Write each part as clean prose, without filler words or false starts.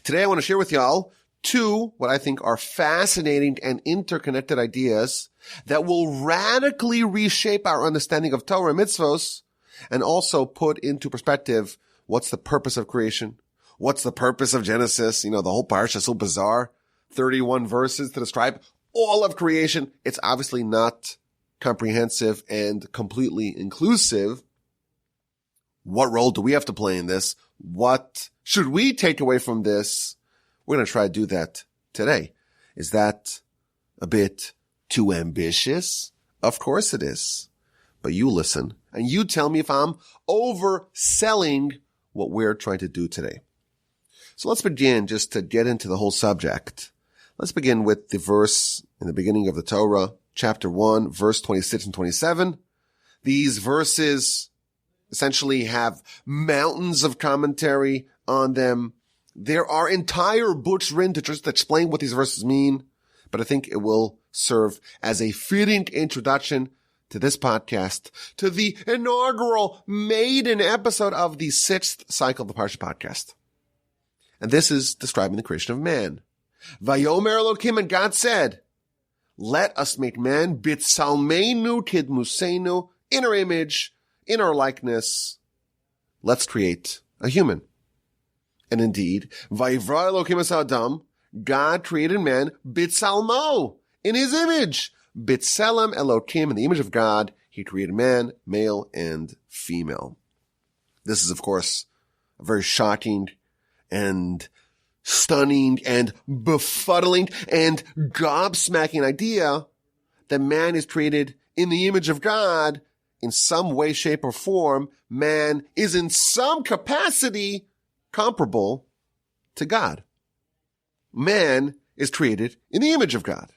Today I want to share with y'all two what I think are fascinating and interconnected ideas that will radically reshape our understanding of Torah and Mitzvos and also put into perspective what's the purpose of creation, what's the purpose of Genesis. The whole Parsha is so bizarre. 31 verses to describe all of creation. It's obviously not comprehensive and completely inclusive. What role do we have to play in this? What should we take away from this? We're going to try to do that today. Is that a bit too ambitious? Of course it is. But you listen and you tell me if I'm overselling what we're trying to do today. So let's begin just to get into the whole subject. Let's begin with the verse in the beginning of the Torah, chapter 1, verse 26 and 27. These verses essentially have mountains of commentary on them. There are entire books written to just explain what these verses mean, but I think it will serve as a fitting introduction to this podcast, to the inaugural maiden episode of the 6th cycle of the Parsha Podcast. And this is describing the creation of man. Vayomer Elokim, and God said, let us make man b'tzalmeinu kidmusenu, in our image, in our likeness. Let's create a human. And indeed, Vayivra Elokim es Adam, God created man b'tzalmo, in his image. B'tselem Elokim, in the image of God, he created man, male and female. This is, of course, a very shocking and stunning and befuddling and gobsmacking idea that man is created in the image of God in some way, shape, or form. Man is in some capacity comparable to God. Man is created in the image of God.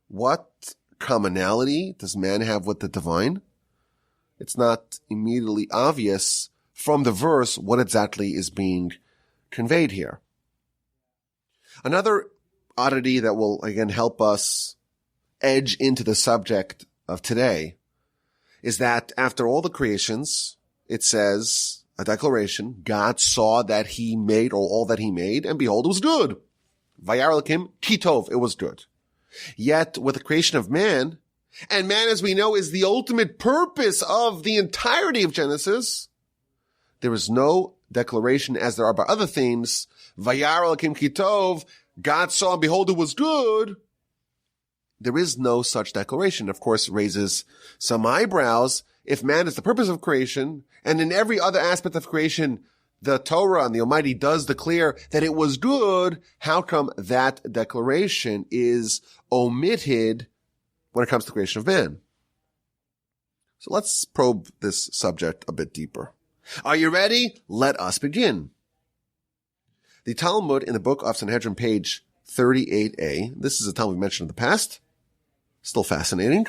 What commonality does man have with the divine? It's not immediately obvious from the verse what exactly is being conveyed here. Another oddity that will again help us edge into the subject of today is that after all the creations, it says a declaration, God saw that he made, or all that he made, and behold, it was good. Vayar Elokim ki tov, it was good. Yet with the creation of man, and man, as we know, is the ultimate purpose of the entirety of Genesis, there is no declaration, as there are by other themes, Vayar Elokim ki tov, God saw and behold it was good. There is no such declaration. Of course, raises some eyebrows. If man is the purpose of creation, and in every other aspect of creation, the Torah and the Almighty does declare that it was good, how come that declaration is omitted when it comes to the creation of man? So let's probe this subject a bit deeper. Are you ready? Let us begin. The Talmud in the book of Sanhedrin, page 38a. This is a Talmud we mentioned in the past. Still fascinating.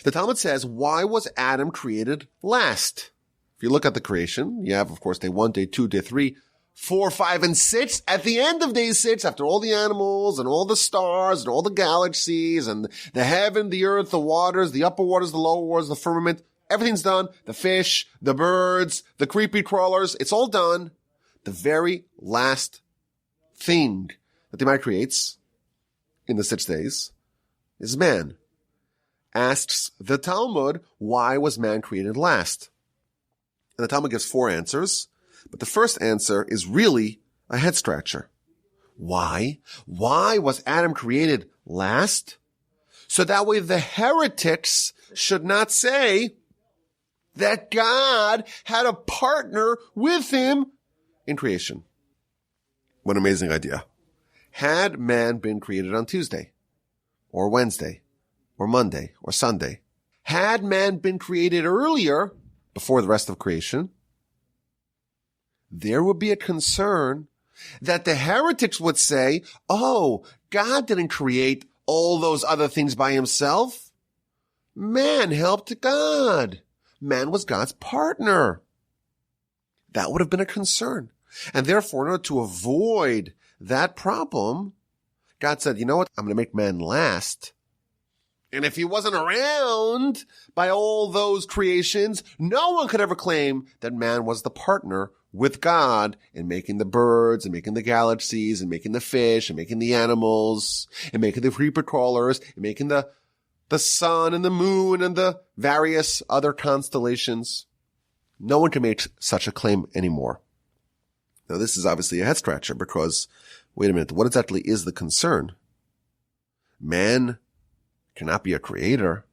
The Talmud says, why was Adam created last? If you look at the creation, you have, of course, day 1, day 2, day 3, 4, 5, and 6. At the end of day 6, after all the animals and all the stars and all the galaxies and the heaven, the earth, the waters, the upper waters, the lower waters, the firmament, everything's done. The fish, the birds, the creepy crawlers, it's all done. The very last thing that the Almighty creates in the 6 days is man. Asks the Talmud, why was man created last? And the Talmud gives 4 answers, but the first answer is really a head scratcher. Why? Why was Adam created last? So that way the heretics should not say that God had a partner with him in creation. What an amazing idea. Had man been created on Tuesday, or Wednesday, or Monday, or Sunday, had man been created earlier, before the rest of creation, there would be a concern that the heretics would say, oh, God didn't create all those other things by himself. Man helped God. Man was God's partner. That would have been a concern. And therefore, in order to avoid that problem, God said, you know what? I'm going to make man last. And if he wasn't around by all those creations, no one could ever claim that man was the partner with God in making the birds and making the galaxies and making the fish and making the animals and making the creeper crawlers and making the sun and the moon and the various other constellations. No one can make such a claim anymore. Now, this is obviously a head scratcher because, wait a minute, what exactly is the concern? Man cannot be a creator.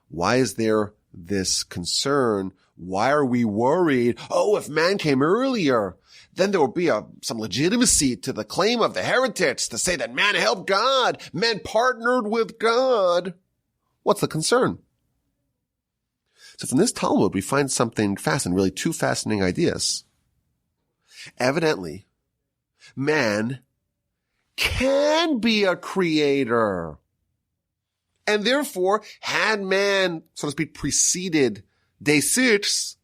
Why is there this concern? Why are we worried? Oh, if man came earlier, then there would be some legitimacy to the claim of the heretics to say that man helped God, man partnered with God. What's the concern? So from this Talmud, we find something fascinating, really two fascinating ideas. Evidently, man can be a creator. And therefore, had man, so to speak, preceded day 6,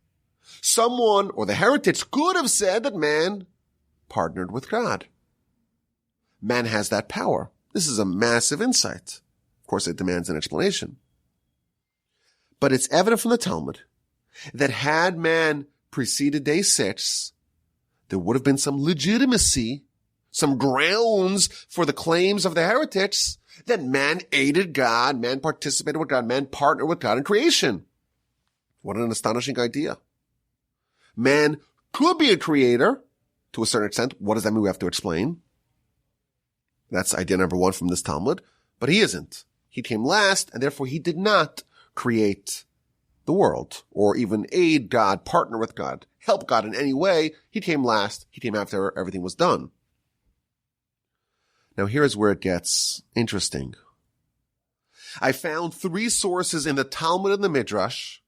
someone or the heretics could have said that man partnered with God. Man has that power. This is a massive insight. Of course, it demands an explanation. But it's evident from the Talmud that had man preceded day 6, there would have been some legitimacy, some grounds for the claims of the heretics that man aided God, man participated with God, man partnered with God in creation. What an astonishing idea. Man could be a creator to a certain extent. What does that mean? We have to explain. That's idea number 1 from this Talmud. But he isn't. He came last, and therefore he did not create the world or even aid God, partner with God, help God in any way. He came last. He came after everything was done. Now here's where it gets interesting. I found 3 sources in the Talmud and the Midrash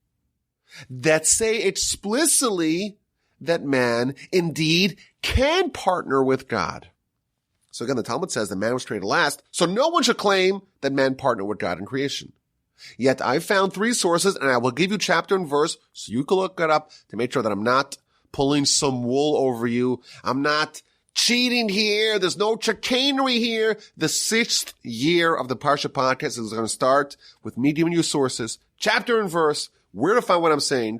that say explicitly that man indeed can partner with God. So again, the Talmud says that man was created last, so no one should claim that man partnered with God in creation. Yet I found 3 sources, and I will give you chapter and verse so you can look it up to make sure that I'm not pulling some wool over you. I'm not cheating here. There's no chicanery here. The 6th year of the Parsha Podcast is going to start with me giving you sources, chapter and verse, where to find what I'm saying,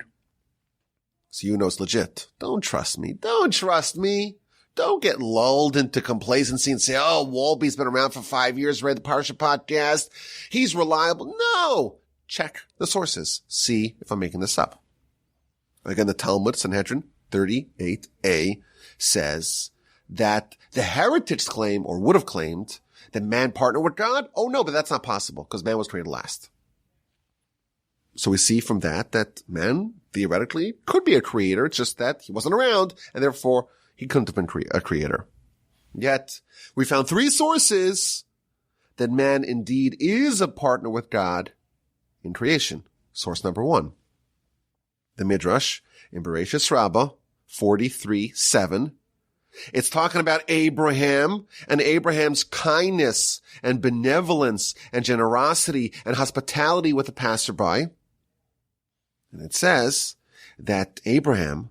so you know it's legit. Don't trust me. Don't trust me. Don't get lulled into complacency and say, oh, Wolbe's been around for 5 years, read the Parsha Podcast. He's reliable. No. Check the sources. See if I'm making this up. Again, the Talmud, Sanhedrin 38a, says that the heretics claim, or would have claimed, that man partnered with God. Oh no, but that's not possible because man was created last. So we see from that man theoretically could be a creator. It's just that he wasn't around and therefore he couldn't have been a creator. Yet we found 3 sources that man indeed is a partner with God in creation. Source number 1, the Midrash in Bereishis Rabbah 43:7. It's talking about Abraham and Abraham's kindness and benevolence and generosity and hospitality with the passerby. And it says that Abraham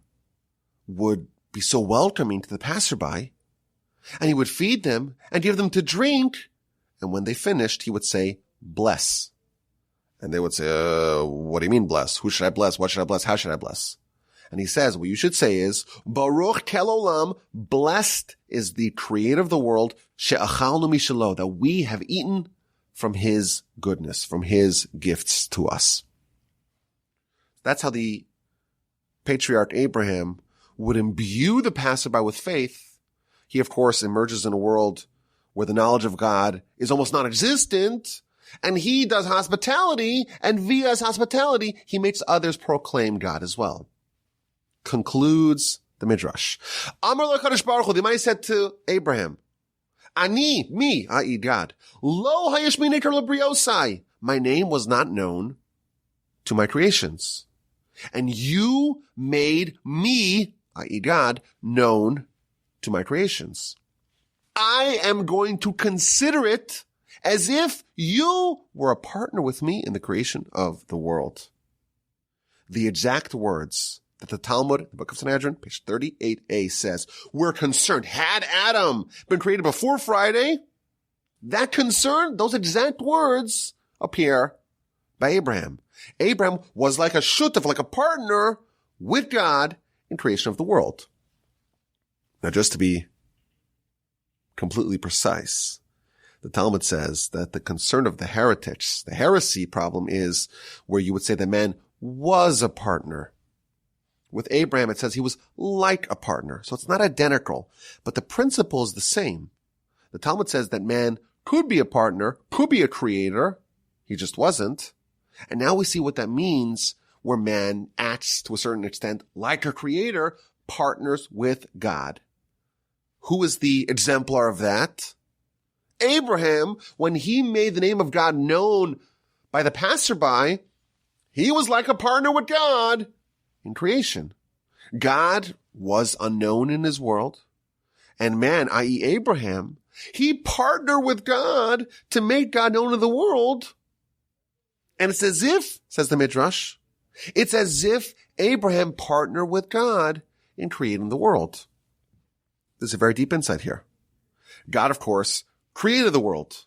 would be so welcoming to the passerby, and he would feed them and give them to drink. And when they finished, he would say, bless. And they would say, what do you mean bless? Who should I bless? What should I bless? How should I bless? And he says, what you should say is, Baruch kel olam, blessed is the creator of the world, she'achalnu mishalo, that we have eaten from his goodness, from his gifts to us. That's how the patriarch Abraham would imbue the passerby with faith. He, of course, emerges in a world where the knowledge of God is almost non-existent, and he does hospitality, and via his hospitality, he makes others proclaim God as well. Concludes the Midrash. Amar LaKadosh Baruch Hu, the Almighty said to Abraham, Ani, me, i.e. God, lo hayashmi nekar lebriosai, my name was not known to my creations. And you made me, i.e. God, known to my creations. I am going to consider it as if you were a partner with me in the creation of the world. The exact words that the Talmud, the Book of Sanhedrin, page 38a says, we're concerned. Had Adam been created before Friday, that concern, those exact words appear by Abraham. Abraham was like a shutaf, like a partner with God in creation of the world. Now, just to be completely precise, the Talmud says that the concern of the heretics, the heresy problem, is where you would say the man was a partner. With Abraham, it says he was like a partner. So it's not identical, but the principle is the same. The Talmud says that man could be a partner, could be a creator. He just wasn't. And now we see what that means where man acts to a certain extent like a creator, partners with God. Who is the exemplar of that? Abraham, when he made the name of God known by the passerby, he was like a partner with God in creation. God was unknown in his world, and man, i.e. Abraham, he partnered with God to make God known in the world. And it's as if, says the Midrash, it's as if Abraham partnered with God in creating the world. There's a very deep insight here. God, of course, created the world,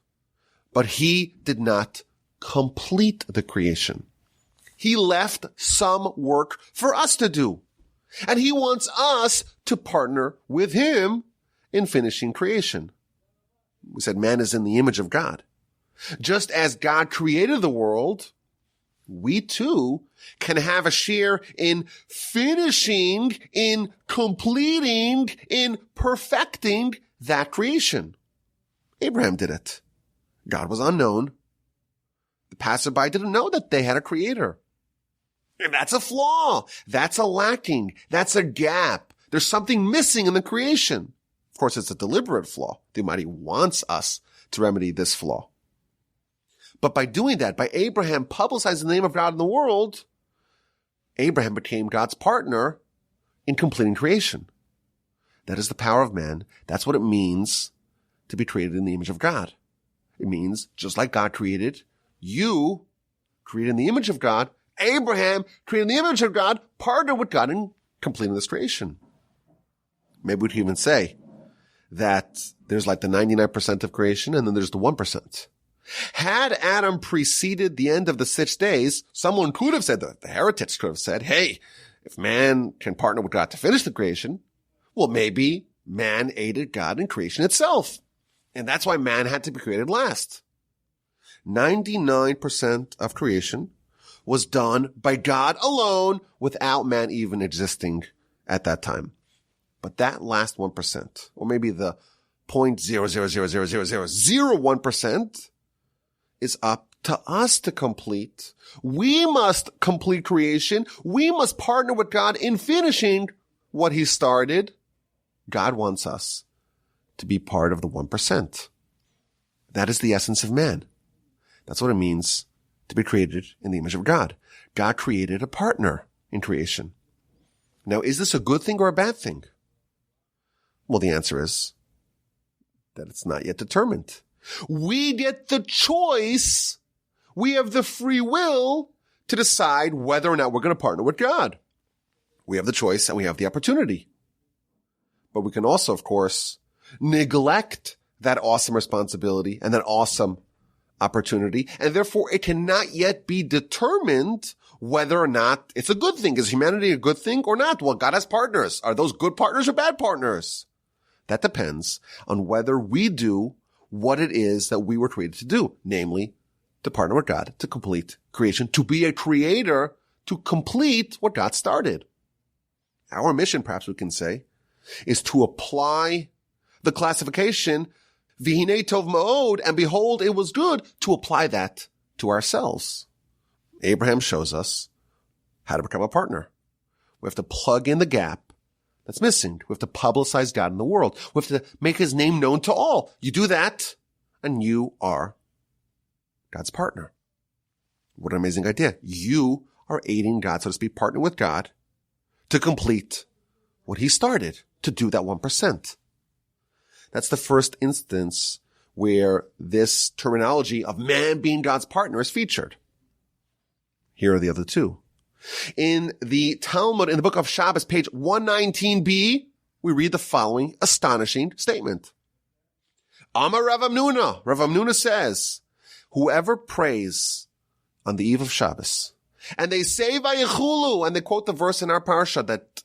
but he did not complete the creation. He left some work for us to do, and he wants us to partner with him in finishing creation. We said man is in the image of God. Just as God created the world, we too can have a share in finishing, in completing, in perfecting that creation. Abraham did it. God was unknown. The passerby didn't know that they had a creator. And that's a flaw. That's a lacking. That's a gap. There's something missing in the creation. Of course, it's a deliberate flaw. The Almighty wants us to remedy this flaw. But by doing that, by Abraham publicizing the name of God in the world, Abraham became God's partner in completing creation. That is the power of man. That's what it means to be created in the image of God. It means, just like God created, you created in the image of God, Abraham created in the image of God, partnered with God in completing this creation. Maybe we could even say that there's like the 99% of creation and then there's the 1%. Had Adam preceded the end of the 6 days, someone could have said, the heretics could have said, hey, if man can partner with God to finish the creation, well, maybe man aided God in creation itself. And that's why man had to be created last. 99% of creation was done by God alone without man even existing at that time. But that last 1%, or maybe the 0.0000001%, is up to us to complete. We must complete creation. We must partner with God in finishing what he started. God wants us to be part of the 1%. That is the essence of man. That's what it means to be created in the image of God. God created a partner in creation. Now, is this a good thing or a bad thing? Well, the answer is that it's not yet determined. We get the choice. We have the free will to decide whether or not we're going to partner with God. We have the choice and we have the opportunity. But we can also, of course, neglect that awesome responsibility and that awesome opportunity. And therefore, it cannot yet be determined whether or not it's a good thing. Is humanity a good thing or not? Well, God has partners. Are those good partners or bad partners? That depends on whether we do what it is that we were created to do, namely to partner with God, to complete creation, to be a creator, to complete what God started. Our mission, perhaps we can say, is to apply the classification, V'hinei tov ma'od, and behold, it was good, to apply that to ourselves. Abraham shows us how to become a partner. We have to plug in the gap that's missing. We have to publicize God in the world. We have to make his name known to all. You do that, and you are God's partner. What an amazing idea. You are aiding God, so to speak, partner with God to complete what he started, to do that 1%. That's the first instance where this terminology of man being God's partner is featured. Here are the other two. In the Talmud, in the book of Shabbos, page 119b, we read the following astonishing statement. Amar Rav Amnuna. Rav Amnuna says, whoever prays on the eve of Shabbos, and they say Vayichulu, and they quote the verse in our Parsha that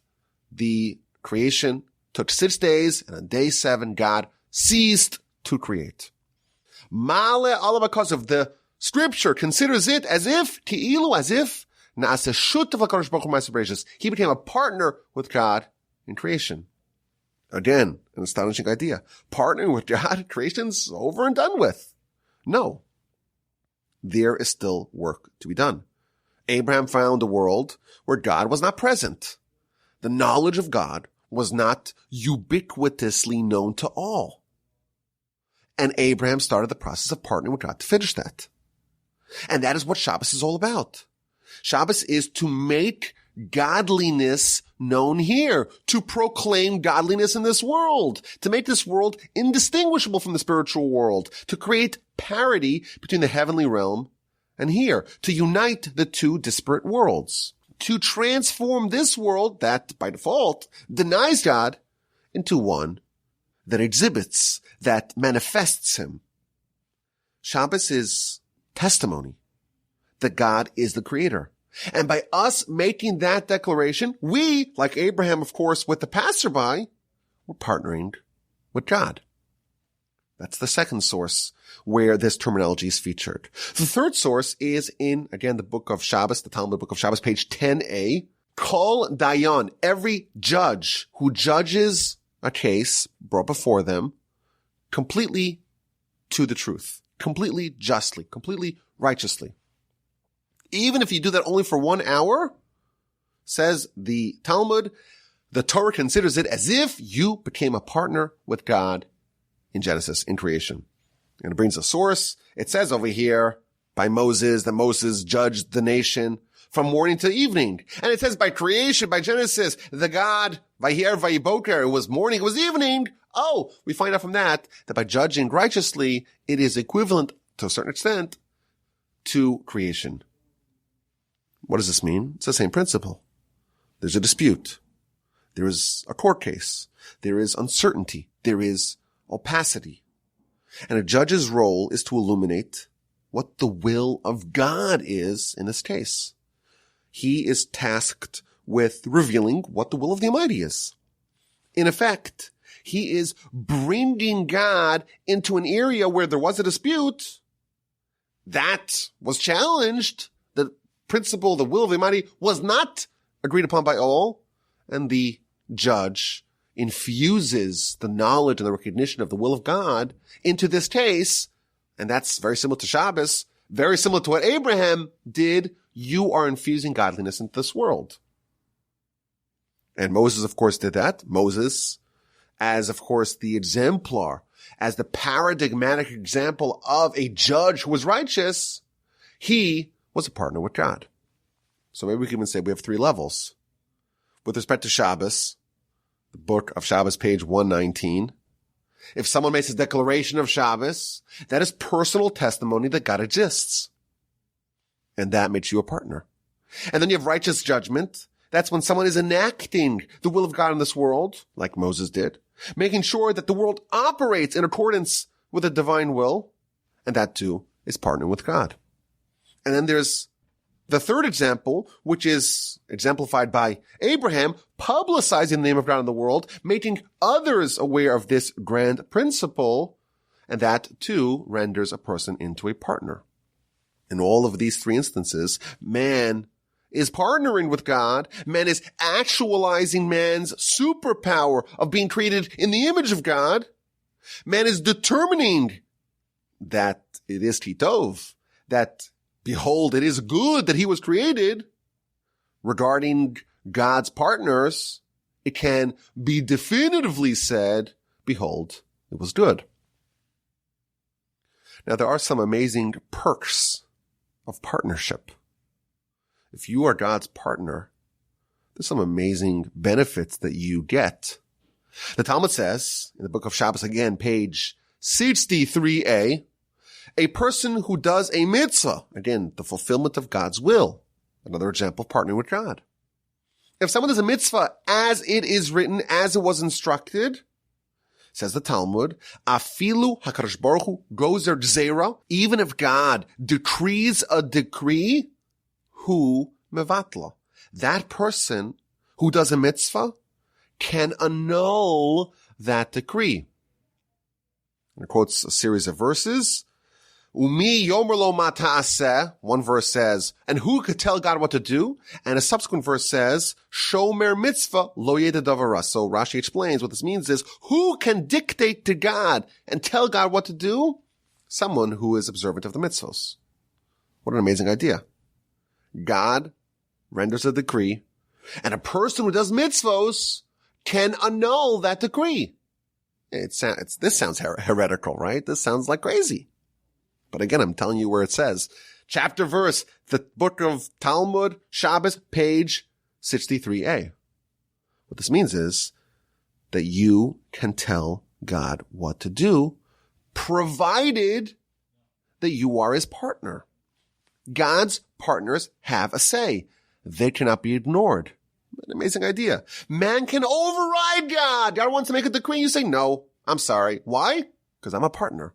the creation took 6 days, and on day 7, God ceased to create. Male Allah, because of the scripture considers it as if, ki'ilu, as if, na'aseh shutav HaKadosh Baruch Hu ma'aseh Bereishis. He became a partner with God in creation. Again, an astonishing idea. Partnering with God, creation's over and done with. No. There is still work to be done. Abraham found a world where God was not present. The knowledge of God was not ubiquitously known to all. And Abraham started the process of partnering with God to finish that. And that is what Shabbos is all about. Shabbos is to make godliness known here, to proclaim godliness in this world, to make this world indistinguishable from the spiritual world, to create parity between the heavenly realm and here, to unite the two disparate worlds, to transform this world that, by default, denies God into one that exhibits, that manifests him. Shabbos is testimony that God is the creator. And by us making that declaration, we, like Abraham, of course, with the passerby, we're partnering with God. That's the second source where this terminology is featured. The third source is in, again, the book of Shabbos, the Talmud book of Shabbos, page 10a. Kol dayan, every judge who judges a case brought before them completely to the truth, completely justly, completely righteously. Even if you do that only for 1 hour, says the Talmud, the Torah considers it as if you became a partner with God in Genesis, in creation. And it brings a source. It says over here by Moses, that Moses judged the nation from morning to evening. And it says by creation, by Genesis, the God, Vayiher Vayiboker, it was morning, it was evening. Oh, we find out from that by judging righteously, it is equivalent to a certain extent to creation. What does this mean? It's the same principle. There's a dispute. There is a court case. There is uncertainty. There is opacity. And a judge's role is to illuminate what the will of God is in this case. He is tasked with revealing what the will of the Almighty is. In effect, he is bringing God into an area where there was a dispute that was challenged. The principle, the will of the Almighty was not agreed upon by all, and the judge infuses the knowledge and the recognition of the will of God into this case, and that's very similar to Shabbos, very similar to what Abraham did. You are infusing godliness into this world. And Moses, of course, did that. Moses, as, of course, the exemplar, as the paradigmatic example of a judge who was righteous, he was a partner with God. So maybe we can even say we have 3 levels. With respect to Shabbos, the book of Shabbos, page 119, if someone makes a declaration of Shabbos, that is personal testimony that God exists. And that makes you a partner. And then you have righteous judgment. That's when someone is enacting the will of God in this world, like Moses did, making sure that the world operates in accordance with the divine will. And that too is partnering with God. And then there's the third example, which is exemplified by Abraham, publicizing the name of God in the world, making others aware of this grand principle, and that too renders a person into a partner. In all of these 3 instances, man is partnering with God. Man is actualizing man's superpower of being created in the image of God. Man is determining that it is kitov, that behold, it is good that he was created. Regarding God's partners, it can be definitively said, behold, it was good. Now, there are some amazing perks of partnership. If you are God's partner, there's some amazing benefits that you get. The Talmud says, in the book of Shabbos, again, page 63a, a person who does a mitzvah, again, the fulfillment of God's will, another example of partnering with God. If someone does a mitzvah as it is written, as it was instructed, says the Talmud, afilu HaKadosh Baruch Hu gozer gzeira, even if God decrees a decree, hu mevatla. That person who does a mitzvah can annul that decree. And it quotes a series of verses. Umi yomer lo ma ta'aseh. One verse says, and who could tell God what to do? And a subsequent verse says, shomer mitzvah lo yeda davara. So Rashi explains what this means is, who can dictate to God and tell God what to do? Someone who is observant of the mitzvos. What an amazing idea. God renders a decree, and a person who does mitzvos can annul that decree. This sounds heretical, right? This sounds like crazy. But again, I'm telling you where it says. Chapter, verse, the book of Talmud, Shabbos, page 63a. What this means is that you can tell God what to do, provided that you are his partner. God's partners have a say. They cannot be ignored. An amazing idea. Man can override God. God wants to make a decree. You say, no, I'm sorry. Why? Because I'm a partner.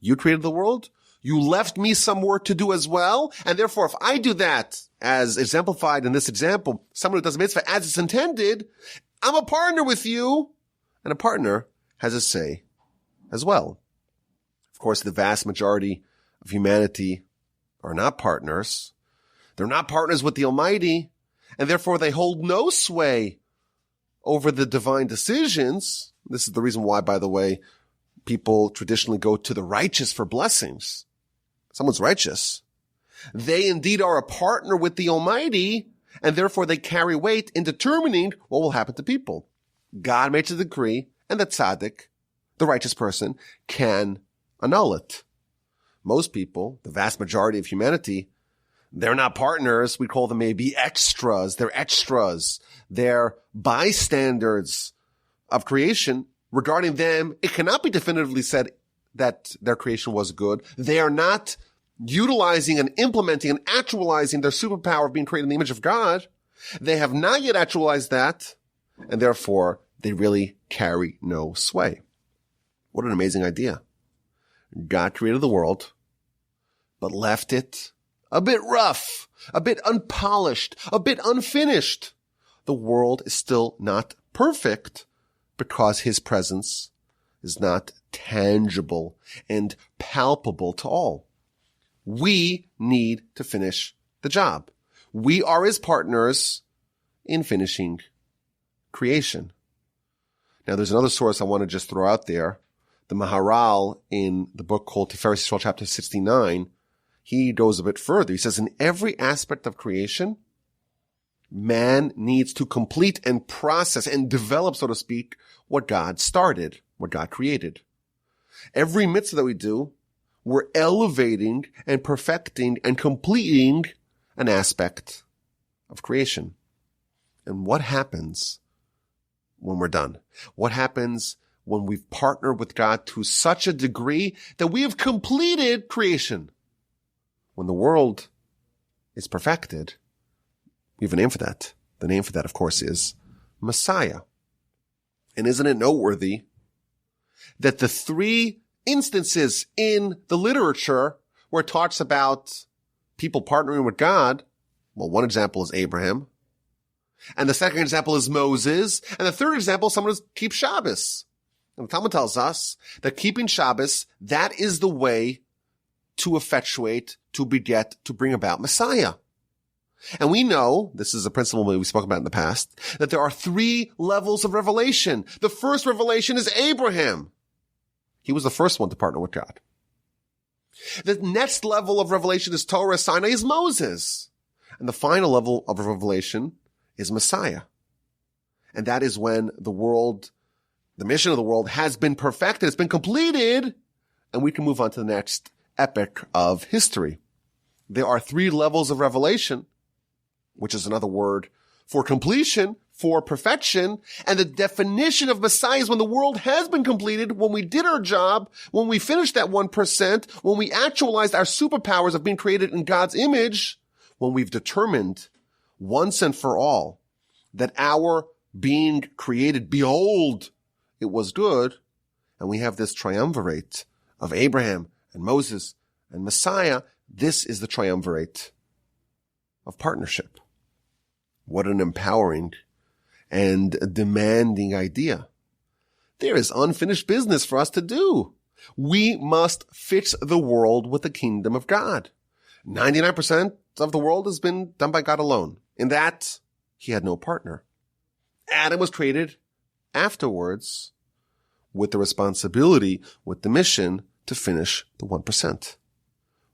You created the world. You left me some work to do as well. And therefore, if I do that, as exemplified in this example, someone who does a mitzvah as it's intended, I'm a partner with you. And a partner has a say as well. Of course, the vast majority of humanity are not partners. They're not partners with the Almighty. And therefore, they hold no sway over the divine decisions. This is the reason why, by the way, people traditionally go to the righteous for blessings. Someone's righteous. They indeed are a partner with the Almighty, and therefore they carry weight in determining what will happen to people. God makes a decree, and the tzaddik, the righteous person, can annul it. Most people, the vast majority of humanity, they're not partners. We call them maybe extras. They're extras. They're bystanders of creation. Regarding them, it cannot be definitively said that their creation was good. They are not utilizing and implementing and actualizing their superpower of being created in the image of God. They have not yet actualized that, and therefore they really carry no sway. What an amazing idea. God created the world, but left it a bit rough, a bit unpolished, a bit unfinished. The world is still not perfect because his presence is not tangible and palpable to all. We need to finish the job. We are his partners in finishing creation. Now, there's another source I want to just throw out there. The Maharal, in the book called Tiferes Yisrael, chapter 69, he goes a bit further. He says, in every aspect of creation, man needs to complete and process and develop, so to speak, what God started, what God created. Every mitzvah that we do, we're elevating and perfecting and completing an aspect of creation. And what happens when we're done? What happens when we've partnered with God to such a degree that we have completed creation? When the world is perfected, we have a name for that. The name for that, of course, is Messiah. And isn't it noteworthy that the three instances in the literature where it talks about people partnering with God, well, one example is Abraham, and the second example is Moses, and the third example is someone who keeps Shabbos. And the Talmud tells us that keeping Shabbos, that is the way to effectuate, to beget, to bring about Messiah. And we know, this is a principle we spoke about in the past, that there are three levels of revelation. The first revelation is Abraham. He was the first one to partner with God. The next level of revelation is Torah, Sinai, is Moses. And the final level of revelation is Messiah. And that is when the world, the mission of the world has been perfected, it's been completed, and we can move on to the next epoch of history. There are three levels of revelation, which is another word for completion, for perfection. And the definition of Messiah is when the world has been completed, when we did our job, when we finished that 1%, when we actualized our superpowers of being created in God's image, when we've determined once and for all that our being created, behold, it was good. And we have this triumvirate of Abraham and Moses and Messiah. This is the triumvirate of partnership. What an empowering and demanding idea. There is unfinished business for us to do. We must fix the world with the kingdom of God. 99% of the world has been done by God alone. In that, he had no partner. Adam was created afterwards with the responsibility, with the mission to finish the 1%.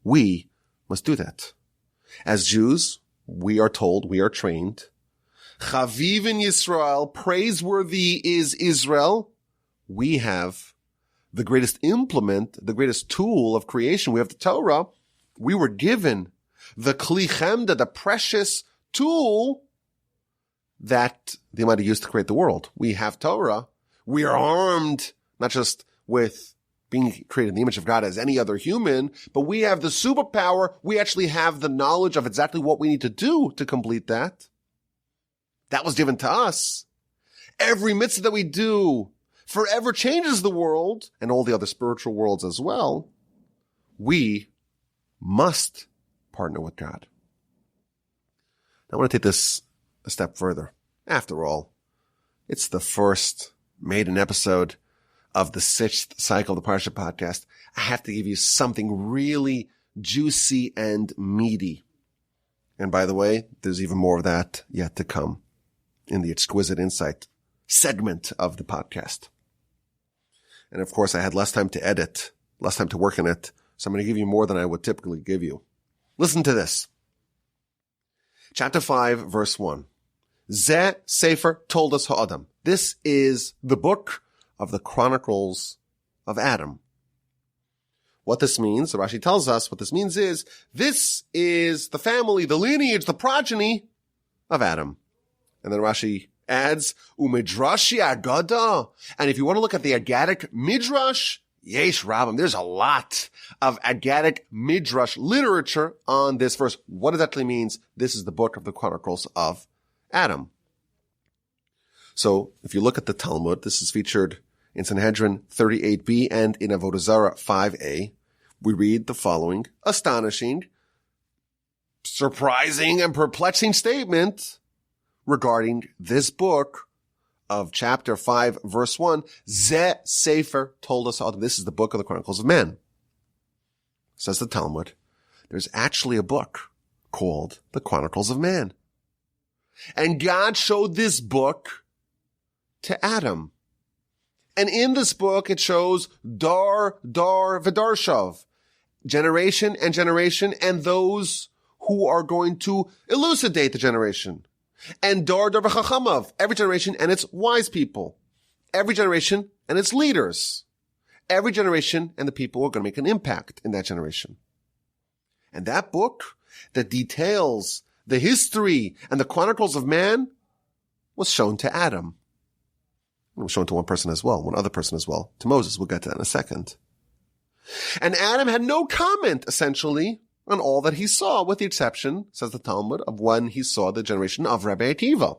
We must do that. As Jews, we are told, we are trained, Chaviv in Yisrael, praiseworthy is Israel. We have the greatest implement, the greatest tool of creation. We have the Torah. We were given the Kli Chemda, the precious tool that they might have used to create the world. We have Torah. We are armed, not just with being created in the image of God as any other human, but we have the superpower. We actually have the knowledge of exactly what we need to do to complete that. That was given to us. Every mitzvah that we do forever changes the world and all the other spiritual worlds as well. We must partner with God. I want to take this a step further. After all, it's the first maiden episode of the 6th cycle of the Parsha Podcast. I have to give you something really juicy and meaty. And by the way, there's even more of that yet to come in the Exquisite Insight segment of the podcast. And of course, I had less time to edit, less time to work on it, so I'm going to give you more than I would typically give you. Listen to this. Chapter 5, verse 1. Zeh Sefer Toldos Ha'adam. This is the book of the Chronicles of Adam. What this means, Rashi tells us, what this means is, this is the family, the lineage, the progeny of Adam. And then Rashi adds, Umidrashi Agada. And if you want to look at the Agadic Midrash, Yesh Rabbim, there's a lot of Agadic Midrash literature on this verse. What exactly means this is the book of the Chronicles of Adam. So if you look at the Talmud, this is featured in Sanhedrin 38b and in Avodah Zarah 5a. We read the following astonishing, surprising, and perplexing statement regarding this book of chapter 5, verse 1. Zeh Sefer Toldos Ha'adam. This is the book of the Chronicles of Man. Says the Talmud, there's actually a book called the Chronicles of Man. And God showed this book to Adam. And in this book, it shows dar, v'darshav, generation and generation, and those who are going to elucidate the generation. And dar v'chachamav, every generation and its wise people. Every generation and its leaders. Every generation and the people who are going to make an impact in that generation. And that book that details the history and the chronicles of man was shown to Adam. It was shown to one person as well, one other person as well, to Moses. We'll get to that in a second. And Adam had no comment, essentially, on all that he saw, with the exception, says the Talmud, of when he saw the generation of Rabbi Akiva.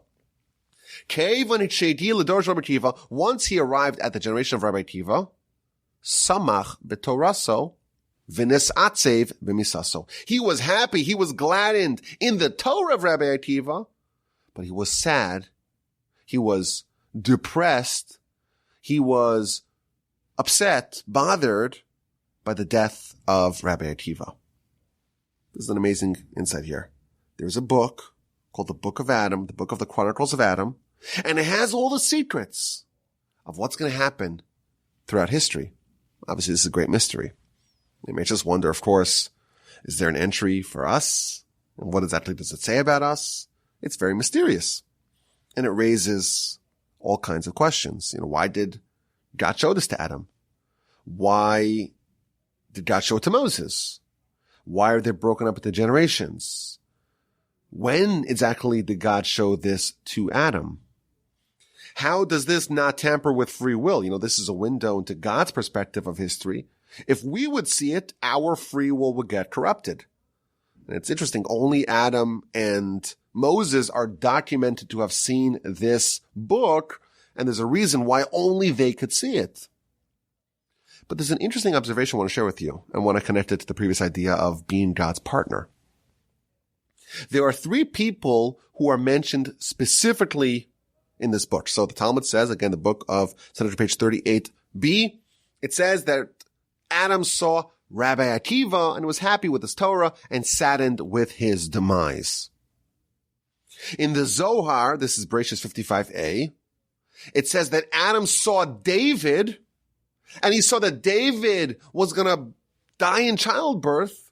Once he arrived at the generation of Rabbi Akiva, samach b'toraso v'nesatzev b'misaso. He was happy, he was gladdened in the Torah of Rabbi Akiva, but he was sad, he was depressed, he was upset, bothered by the death of Rabbi Akiva. This is an amazing insight here. There's a book called the Book of Adam, the Book of the Chronicles of Adam, and it has all the secrets of what's going to happen throughout history. Obviously, this is a great mystery. It makes us wonder, of course, is there an entry for us? And what exactly does it say about us? It's very mysterious. And it raises all kinds of questions. Why did God show this to Adam? Why did God show it to Moses? Why are they broken up into generations? When exactly did God show this to Adam? How does this not tamper with free will? This is a window into God's perspective of history. If we would see it, our free will would get corrupted. And it's interesting, only Adam and Moses are documented to have seen this book, and there's a reason why only they could see it. But there's an interesting observation I want to share with you. I want to connect it to the previous idea of being God's partner. There are 3 people who are mentioned specifically in this book. So the Talmud says, again, the book of Sanhedrin, page 38b, it says that Adam saw Rabbi Akiva and was happy with his Torah and saddened with his demise. In the Zohar, this is Bereishis 55a, it says that Adam saw David, and he saw that David was going to die in childbirth,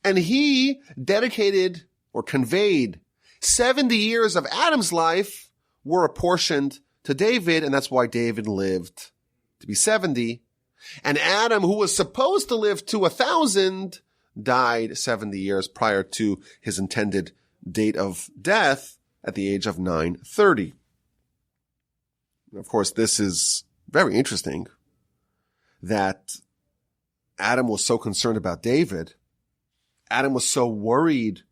and he dedicated or conveyed 70 years of Adam's life were apportioned to David, and that's why David lived to be 70. And Adam, who was supposed to live to 1,000, died 70 years prior to his intended date of death at the age of 930. Of course, this is very interesting that Adam was so concerned about David. Adam was so worried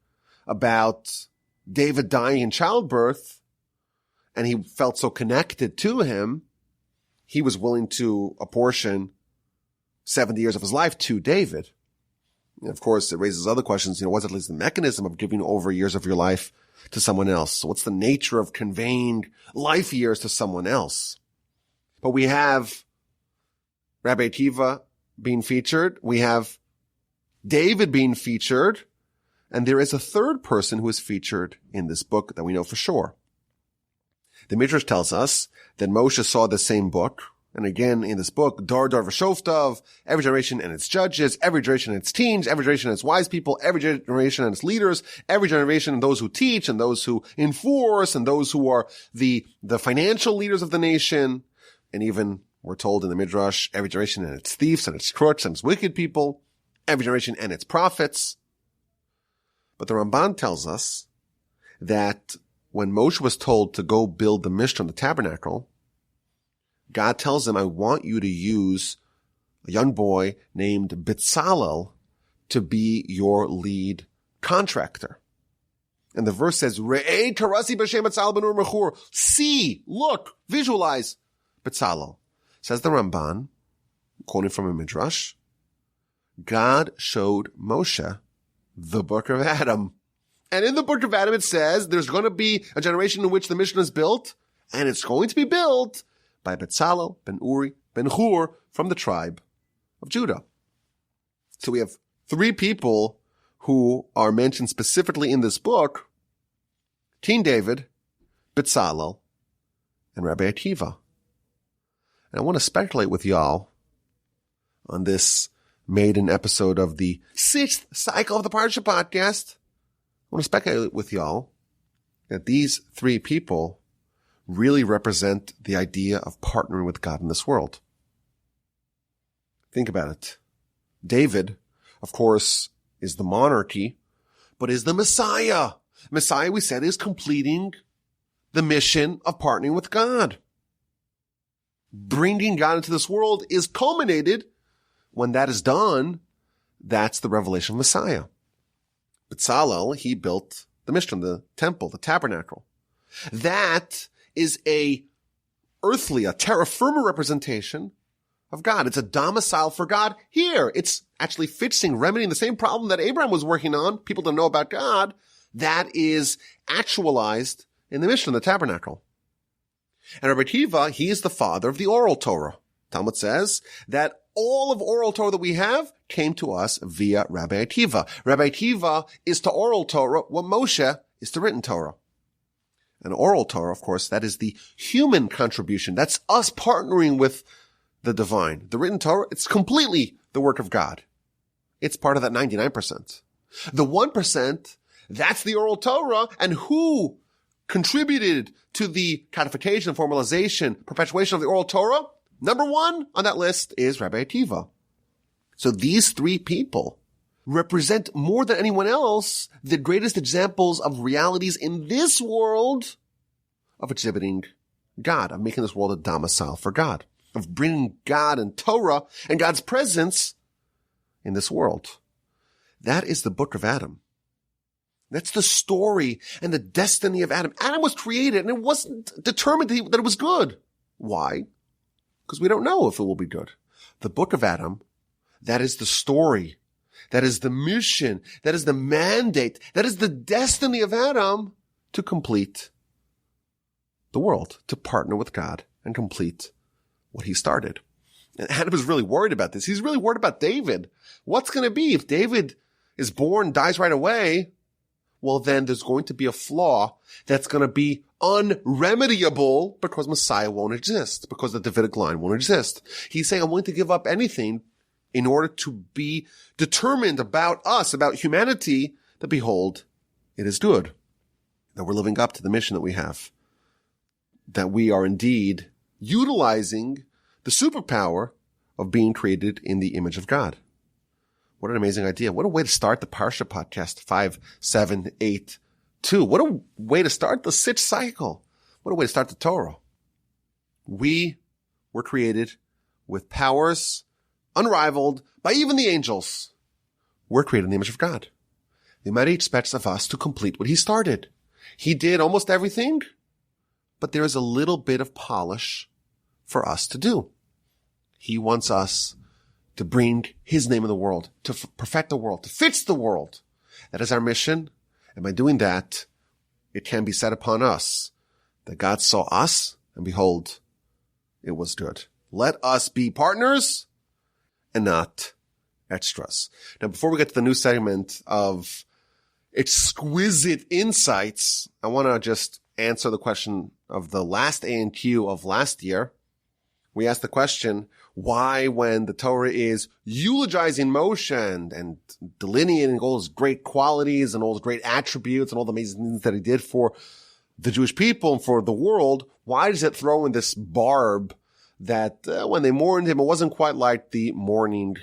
about David dying in childbirth, and he felt so connected to him, he was willing to apportion 70 years of his life to David. And of course, it raises other questions. What's at least the mechanism of giving over years of your life to someone else? So what's the nature of conveying life years to someone else? But we have Rabbi Akiva being featured. We have David being featured. And there is a third person who is featured in this book that we know for sure. The Midrash tells us that Moshe saw the same book. And again, in this book, Dar V'Shoftov, every generation and its judges, every generation and its teens, every generation and its wise people, every generation and its leaders, every generation and those who teach and those who enforce and those who are the financial leaders of the nation. And even, we're told in the Midrash, every generation and its thieves and its crooks and its wicked people, every generation and its prophets. But the Ramban tells us that when Moshe was told to go build the Mishkan, the tabernacle, God tells him, I want you to use a young boy named Bezalel to be your lead contractor. And the verse says, Re'ei tarasi b'shem Bezalel ben Ur mechur. See, look, visualize Bezalel. Says the Ramban, quoting from a Midrash, God showed Moshe the book of Adam. And in the book of Adam, it says there's going to be a generation in which the Mishnah is built, and it's going to be built by Bezalel ben Uri ben Hur from the tribe of Judah. So we have three people who are mentioned specifically in this book: King David, Bezalel, and Rabbi Akiva. And I want to speculate with y'all on this maiden episode of the 6th cycle of the Parsha Podcast. I want to speculate with y'all that these three people really represent the idea of partnering with God in this world. Think about it. David, of course, is the monarchy, but is the Messiah. Messiah, we said, is completing the mission of partnering with God. Bringing God into this world is culminated. When that is done, that's the revelation of Messiah. Bezalel, he built the Mishkan, the temple, the tabernacle. That is a terra firma representation of God. It's a domicile for God here. It's actually fixing, remedying the same problem that Abraham was working on. People don't know about God. That is actualized in the Mishkan, the tabernacle. And Rabbi Akiva, he is the father of the oral Torah. Talmud says that all of oral Torah that we have came to us via Rabbi Akiva. Rabbi Akiva is to oral Torah what Moshe is to written Torah. And oral Torah, of course, that is the human contribution. That's us partnering with the divine. The written Torah, it's completely the work of God. It's part of that 99%. The 1%, that's the oral Torah, and who contributed to the codification, formalization, perpetuation of the oral Torah? Number one on that list is Rabbi Akiva. So these three people represent more than anyone else the greatest examples of realities in this world of exhibiting God, of making this world a domicile for God, of bringing God and Torah and God's presence in this world. That is the book of Adam. That's the story and the destiny of Adam. Adam was created and it wasn't determined that it was good. Why? Because we don't know if it will be good. The book of Adam, that is the story. That is the mission. That is the mandate. That is the destiny of Adam to complete the world, to partner with God and complete what he started. And Adam is really worried about this. He's really worried about David. What's going to be if David is born, dies right away? Well, then there's going to be a flaw that's going to be unremediable because Messiah won't exist, because the Davidic line won't exist. He's saying, I'm willing to give up anything in order to be determined about us, about humanity, that behold, it is good, that we're living up to the mission that we have, that we are indeed utilizing the superpower of being created in the image of God. What an amazing idea. What a way to start the Parsha Podcast 5782. What a way to start the 6th cycle. What a way to start the Torah. We were created with powers unrivaled by even the angels. We're created in the image of God. The Almighty expects of us to complete what he started. He did almost everything, but there is a little bit of polish for us to do. He wants us to bring his name in the world, to perfect the world, to fix the world. That is our mission. And by doing that, it can be said upon us that God saw us and behold, it was good. Let us be partners and not extras. Now, before we get to the new segment of Exquisite Insights, I want to just answer the question of the last A&Q of last year. We asked the question, why, when the Torah is eulogizing Moshe and delineating all his great qualities and all his great attributes and all the amazing things that he did for the Jewish people and for the world, why does it throw in this barb that when they mourned him, it wasn't quite like the mourning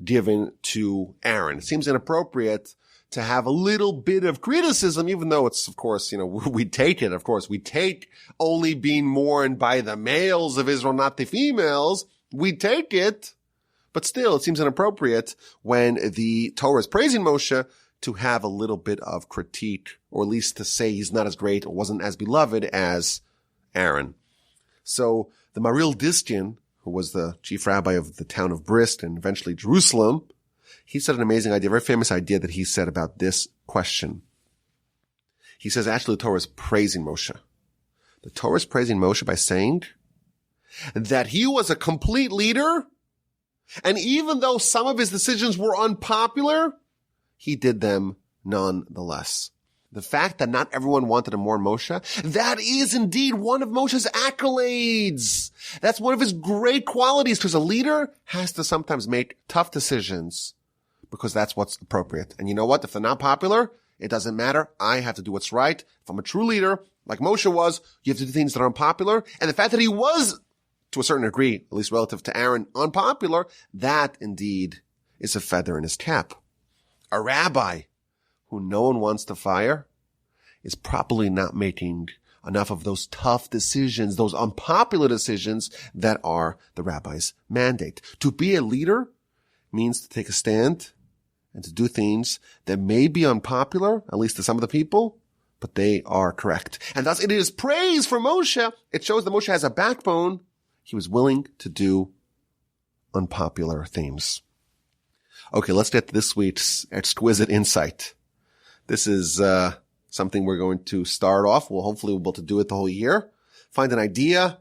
given to Aaron? It seems inappropriate to have a little bit of criticism, even though it's, of course, we take it. Of course, we take only being mourned by the males of Israel, not the females. We take it, but still it seems inappropriate when the Torah is praising Moshe to have a little bit of critique, or at least to say he's not as great or wasn't as beloved as Aaron. So the Maril Diskin, who was the chief rabbi of the town of Brisk and eventually Jerusalem, he said an amazing idea, a very famous idea that he said about this question. He says, actually, the Torah is praising Moshe. The Torah is praising Moshe by saying that he was a complete leader, and even though some of his decisions were unpopular, he did them nonetheless. The fact that not everyone wanted to mourn Moshe, that is indeed one of Moshe's accolades. That's one of his great qualities, because a leader has to sometimes make tough decisions because that's what's appropriate. And you know what? If they're not popular, it doesn't matter. I have to do what's right. If I'm a true leader, like Moshe was, you have to do things that are unpopular. And the fact that he was, to a certain degree, at least relative to Aaron, unpopular, that indeed is a feather in his cap. A rabbi who no one wants to fire is probably not making enough of those tough decisions, those unpopular decisions that are the rabbi's mandate. To be a leader means to take a stand and to do things that may be unpopular, at least to some of the people, but they are correct. And thus it is praise for Moshe. It shows that Moshe has a backbone. He was willing to do unpopular things. Okay, let's get to this week's Exquisite Insight. This is something we're going to start off. Hopefully we'll be able to do it the whole year. Find an idea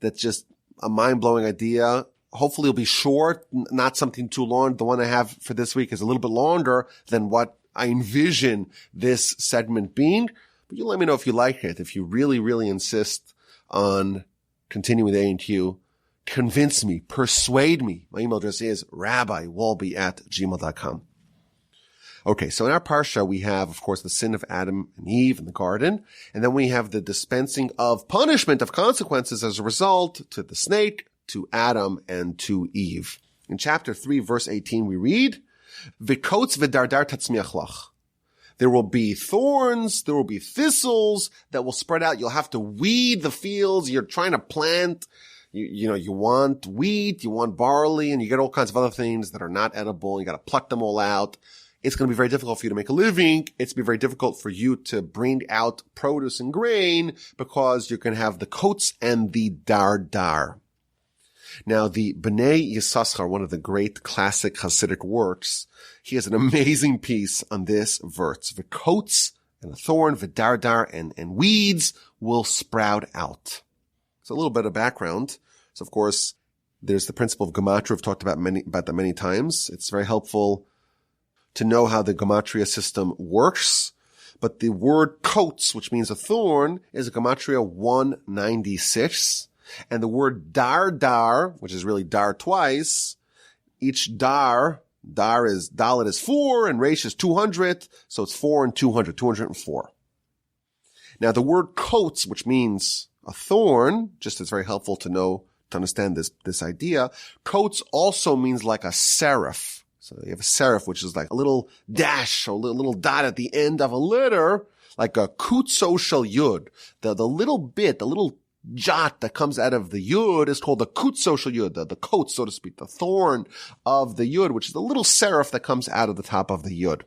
that's just a mind-blowing idea. Hopefully it'll be short, not something too long. The one I have for this week is a little bit longer than what I envision this segment being. But you let me know if you like it. If you really, really insist on continuing the A&Q, convince me, persuade me. My email address is rabbiwolbe@gmail.com. Okay, so in our Parsha, we have, of course, the sin of Adam and Eve in the garden. And then we have the dispensing of punishment, of consequences as a result to the snake, to Adam, and to Eve. In chapter 3, verse 18, we read, V'kotz v'dardar tatzmiach lach. There will be thorns, there will be thistles that will spread out. You'll have to weed the fields. You're trying to plant, you want wheat, you want barley, and you get all kinds of other things that are not edible. You got to pluck them all out. It's going to be very difficult for you to make a living. It's going to be very difficult for you to bring out produce and grain because you're going to have the kotes and the dardar. Now, the Bnei Yisachar, one of the great classic Hasidic works, he has an amazing piece on this verse, the kotes and a thorn, v'dardar, and weeds will sprout out. So a little bit of background. So of course, there's the principle of gematria. We've talked about that many times. It's very helpful to know how the gematria system works. But the word coats, which means a thorn, is a gematria 196. And the word dar, which is really dar twice, each dalet is 4 and resh is 200. So it's 4 and 200, 204. Now the word coats, which means a thorn, just is very helpful to know, to understand this idea. Coats also means like a serif. So you have a serif, which is like a little dash or a little dot at the end of a letter, like a kutso shel yud. The little bit, the little jot that comes out of the yud is called the kutso shel yud, the coat, so to speak, the thorn of the yud, which is the little serif that comes out of the top of the yud.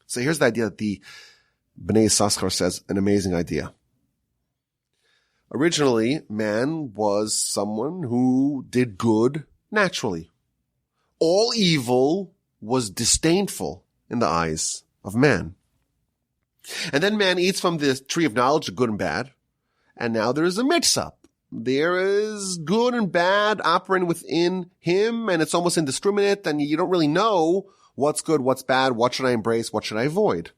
So here's the idea that the Bnei Yissaschar says, an amazing idea. Originally, man was someone who did good naturally. All evil was disdainful in the eyes of man. And then man eats from the tree of knowledge of good and bad. And now there is a mix-up. There is good and bad operating within him, and it's almost indiscriminate, and you don't really know what's good, what's bad, what should I embrace, what should I avoid.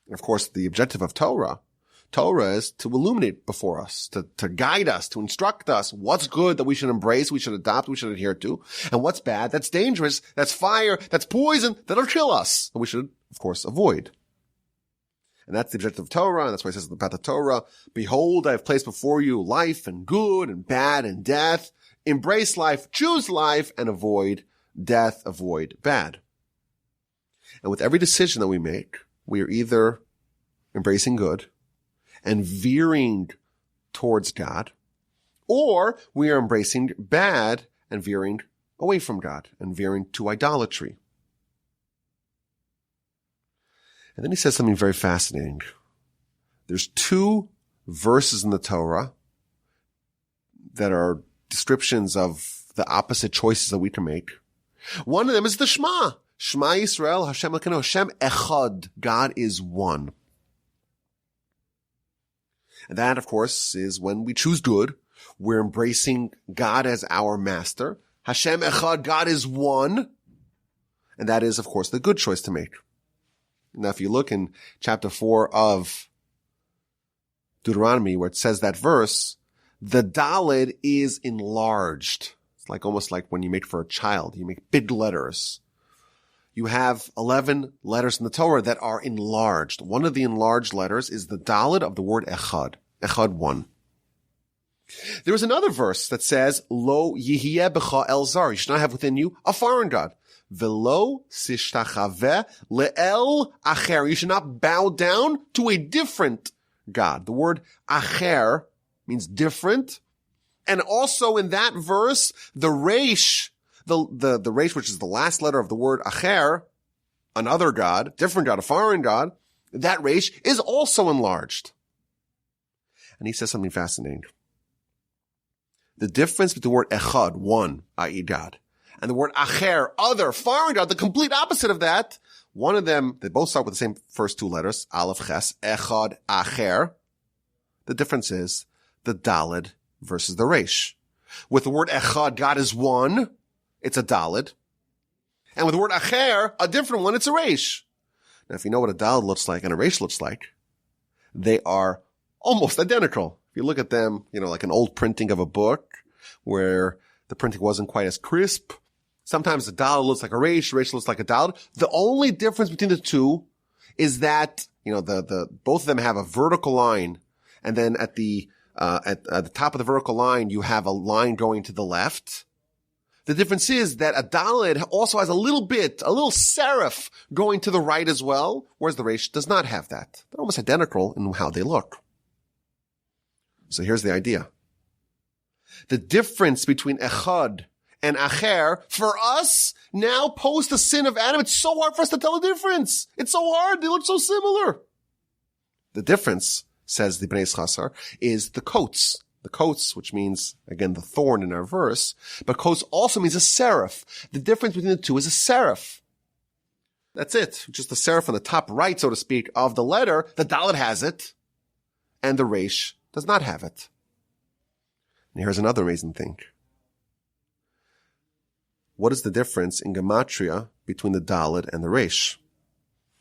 And of course, the objective of Torah is to illuminate before us, to guide us, to instruct us what's good that we should embrace, we should adopt, we should adhere to, and what's bad, that's dangerous, that's fire, that's poison, that'll kill us, and we should, of course, avoid. And that's the objective of Torah, and that's why it says about the Torah, behold, I have placed before you life and good and bad and death. Embrace life, choose life, and avoid death, avoid bad. And with every decision that we make, we are either embracing good and veering towards God, or we are embracing bad and veering away from God and veering to idolatry. And then he says something very fascinating. There's 2 verses in the Torah that are descriptions of the opposite choices that we can make. One of them is the Shema. Shema Yisrael, Hashem Elokeinu, Hashem Echad. God is one. And that, of course, is when we choose good. We're embracing God as our master. Hashem Echad, God is one. And that is, of course, the good choice to make. Now, if you look in chapter 4 of Deuteronomy, where it says that verse, the Daled is enlarged. It's like almost like when you make for a child. You make big letters. You have 11 letters in the Torah that are enlarged. One of the enlarged letters is the Daled of the word Echad. Echad, one. There is another verse that says, Lo yihiyeh b'cha el zar. You should not have within you a foreign god. Velo sishtachaveh le'el acher. You should not bow down to a different god. The word acher means different. And also in that verse, the resh, the resh, which is the last letter of the word acher, another god, different god, a foreign god, that resh is also enlarged. And he says something fascinating. The difference between the word echad, one, i.e. God, and the word acher, other, foreign god, the complete opposite of that, one of them, they both start with the same first 2 letters, aleph ches, echad, acher. The difference is the daled versus the resh. With the word echad, God is one, it's a daled. And with the word acher, a different one, it's a resh. Now, if you know what a daled looks like and a resh looks like, they are almost identical. If you look at them, like an old printing of a book where the printing wasn't quite as crisp. Sometimes the daled looks like a resh looks like a daled. The only difference between the 2 is that, both of them have a vertical line, and then at the top of the vertical line, you have a line going to the left. The difference is that a daled also has a little serif going to the right as well, whereas the resh does not have that. They're almost identical in how they look. So here's the idea. The difference between echad and acher, for us, now post the sin of Adam, it's so hard for us to tell the difference. It's so hard. They look so similar. The difference, says the Bnei Yissaschar, is the coats. The coats, which means, again, the thorn in our verse, but coats also means a serif. The difference between the 2 is a serif. That's it. Just the serif on the top right, so to speak, of the letter. The Dalet has it, and the Resh does not have it. And here's another amazing thing. What is the difference in gematria between the Dalet and the Resh?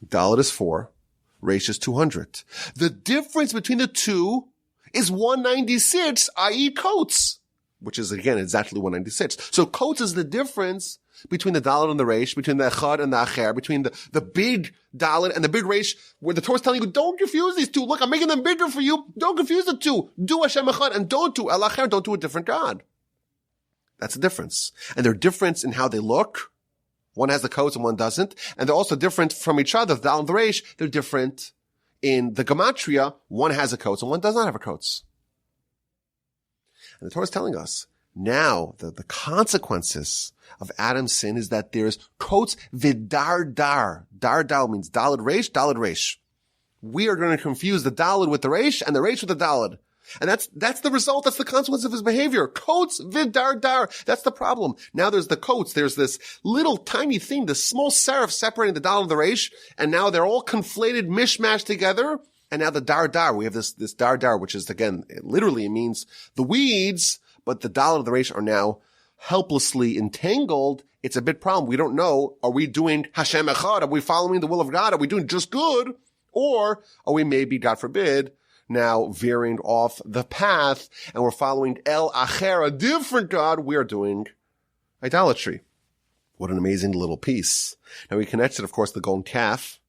Dalet is 4, Resh is 200. The difference between the two is 196, i.e. coats, which is again exactly 196. So coats is the difference between the Dalet and the Resh, between the Echad and the Acher, between the big Dalet and the big Resh, where the Torah is telling you, don't confuse these two. Look, I'm making them bigger for you. Don't confuse the two. Do Hashem Echad and don't do El Acher, don't do a different God. That's the difference. And they're different in how they look. One has the coats and one doesn't. And they're also different from each other. The Dalet and the Resh, they're different in the gematria. One has a coats and one does not have a coats. And the Torah is telling us, now the consequences of Adam's sin is that there's coats vidardar. Dardal means Dalet Resh, Dalet Resh. We are going to confuse the Dalet with the Resh and the Resh with the Dalet. And that's the result. That's the consequence of his behavior. Coats vidardar. That's the problem. Now there's the coats. There's this little tiny thing, this small serif separating the Dalet and the Resh. And now they're all conflated, mishmashed together. And now the dardar, we have this dardar, which is, again, it literally means the weeds, but the Dalet and the Resh are now helplessly entangled. It's a big problem. We don't know, are we doing Hashem Echad? Are we following the will of God? Are we doing just good? Or are we maybe, God forbid, now veering off the path and we're following El Acher, a different God? We are doing idolatry. What an amazing little piece. Now we connected, of course, the golden calf.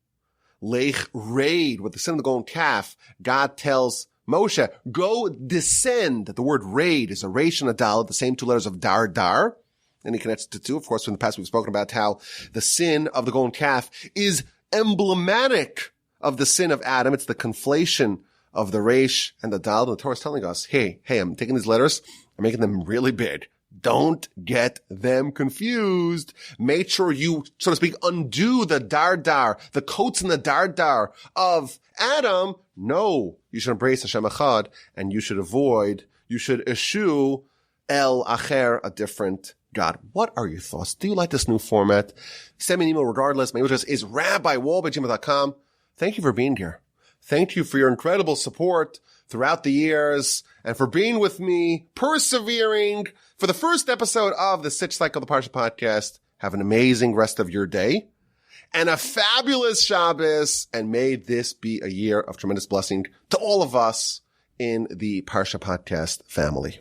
Lech raid, with the sin of the golden calf, God tells Moshe, go descend. The word raid is a resh and a dalet, the same two letters of dar dar. And he connects to two. Of course, in the past we've spoken about how the sin of the golden calf is emblematic of the sin of Adam. It's the conflation of the resh and the dalet. And the Torah is telling us, hey, I'm taking these letters, I'm making them really big. Don't get them confused. Make sure you, so to speak, undo the dardar, the coats and the dardar of Adam. No, you should embrace Hashem Echad, and you should eschew El Acher, a different God. What are your thoughts? Do you like this new format? Send me an email regardless. My email address is rabbiwolbe@gmail.com. Thank you for being here. Thank you for your incredible support throughout the years and for being with me, persevering for the first episode of the Sitch Cycle of the Parsha Podcast. Have an amazing rest of your day and a fabulous Shabbos. And may this be a year of tremendous blessing to all of us in the Parsha Podcast family.